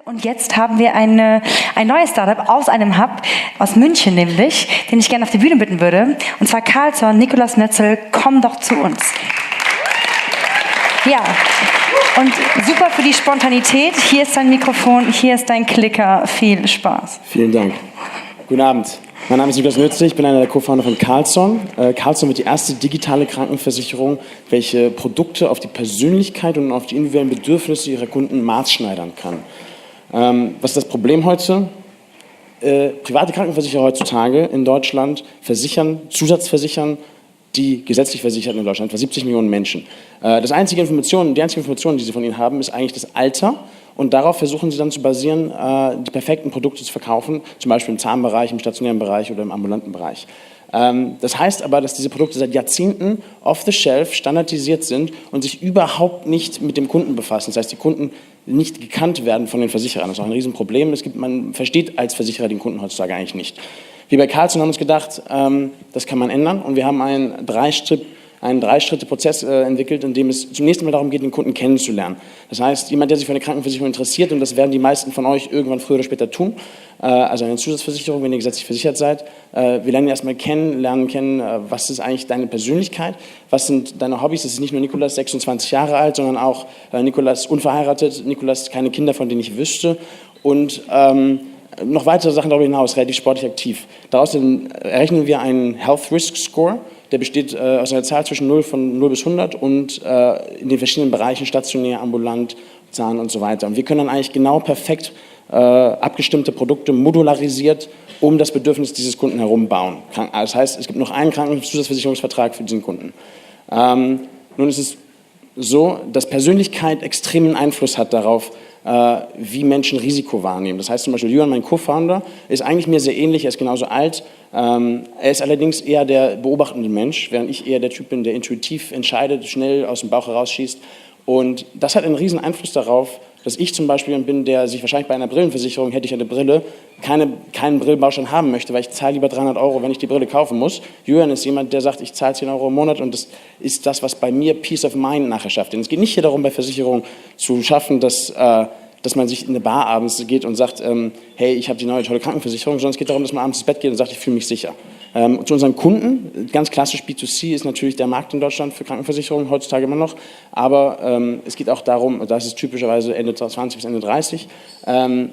Und jetzt haben wir ein neues Startup aus einem Hub, aus München nämlich, den ich gerne auf die Bühne bitten würde. Und zwar Carlson, Nikolaus Nötzel, komm doch zu uns. Ja, und super für die Spontanität. Hier ist dein Mikrofon, hier ist dein Klicker. Viel Spaß. Vielen Dank. Guten Abend. Mein Name ist Nikolaus Nötzel, ich bin einer der Co-Founder von Carlson. Carlson wird die erste digitale Krankenversicherung, welche Produkte auf die Persönlichkeit und auf die individuellen Bedürfnisse ihrer Kunden maßschneidern kann. Was ist das Problem heute? Private Krankenversicherer heutzutage in Deutschland zusatzversichern die gesetzlich Versicherten in Deutschland, etwa 70 Millionen Die einzige Information, die sie von ihnen haben, ist eigentlich das Alter. Und darauf versuchen sie dann zu basieren, die perfekten Produkte zu verkaufen, zum Beispiel im Zahnbereich, im stationären Bereich oder im ambulanten Bereich. Das heißt aber, dass diese Produkte seit Jahrzehnten off-the-shelf standardisiert sind und sich überhaupt nicht mit dem Kunden befassen. Das heißt, die Kunden nicht gekannt werden von den Versicherern. Das ist auch ein Riesenproblem. Man versteht als Versicherer den Kunden heutzutage eigentlich nicht. Wir bei Carlson haben uns gedacht, das kann man ändern, und wir haben einen Drei-Schritte-Prozess entwickelt, in dem es zunächst einmal darum geht, den Kunden kennenzulernen. Das heißt, jemand, der sich für eine Krankenversicherung interessiert, und das werden die meisten von euch irgendwann früher oder später tun, also eine Zusatzversicherung, wenn ihr gesetzlich versichert seid, wir lernen erstmal kennen, was ist eigentlich deine Persönlichkeit, was sind deine Hobbys. Das ist nicht nur Nikolaus 26 Jahre alt, sondern auch Nikolaus unverheiratet, Nikolaus keine Kinder, von denen ich wüsste, und noch weitere Sachen darüber hinaus, relativ sportlich aktiv. Daraus errechnen wir einen Health Risk Score. Der besteht aus einer Zahl zwischen 0 bis 100 und in den verschiedenen Bereichen, stationär, ambulant, Zahn und so weiter. Und wir können dann eigentlich genau perfekt abgestimmte Produkte modularisiert um das Bedürfnis dieses Kunden herum bauen. Das heißt, es gibt noch einen Krankenzusatzversicherungsvertrag für diesen Kunden. Nun ist es so, dass Persönlichkeit extremen Einfluss hat darauf, wie Menschen Risiko wahrnehmen. Das heißt zum Beispiel, Jürgen, mein Co-Founder, ist eigentlich mir sehr ähnlich, er ist genauso alt. Er ist allerdings eher der beobachtende Mensch, während ich eher der Typ bin, der intuitiv entscheidet, schnell aus dem Bauch herausschießt. Und das hat einen riesen Einfluss darauf, dass ich zum Beispiel bin, der sich wahrscheinlich bei einer Brillenversicherung, hätte ich eine Brille, keinen Brillenbaustein haben möchte, weil ich zahle lieber 300 €, wenn ich die Brille kaufen muss. Jürgen ist jemand, der sagt, ich zahle 10 € im Monat, und das ist das, was bei mir Peace of Mind nachher schafft. Denn es geht nicht hier darum, bei Versicherungen zu schaffen, dass man sich in eine Bar abends geht und sagt, hey, ich habe die neue tolle Krankenversicherung, sondern es geht darum, dass man abends ins Bett geht und sagt, ich fühle mich sicher. Zu unseren Kunden, ganz klassisch B2C, ist natürlich der Markt in Deutschland für Krankenversicherungen heutzutage immer noch, aber es geht auch darum, das ist typischerweise Ende 20 bis Ende 30,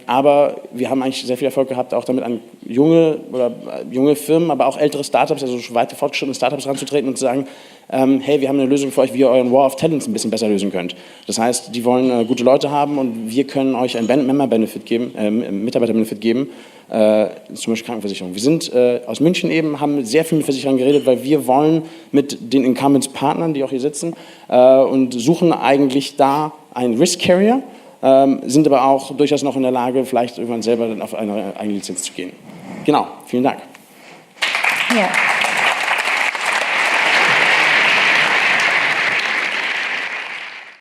aber wir haben eigentlich sehr viel Erfolg gehabt, auch damit an junge Firmen, aber auch ältere Startups, also schon weit fortgeschrittene Startups ranzutreten und zu sagen, hey, wir haben eine Lösung für euch, wie ihr euren War of Talents ein bisschen besser lösen könnt. Das heißt, die wollen gute Leute haben, und wir können euch einen Member-Benefit geben, Mitarbeiter-Benefit geben, zum Beispiel Krankenversicherung. Wir sind aus München eben, haben sehr viel mit Versicherern geredet, weil wir wollen mit den Incumbents-Partnern, die auch hier sitzen, und suchen eigentlich da einen Risk-Carrier, sind aber auch durchaus noch in der Lage, vielleicht irgendwann selber dann auf eine eigene Lizenz zu gehen. Genau, vielen Dank. Ja.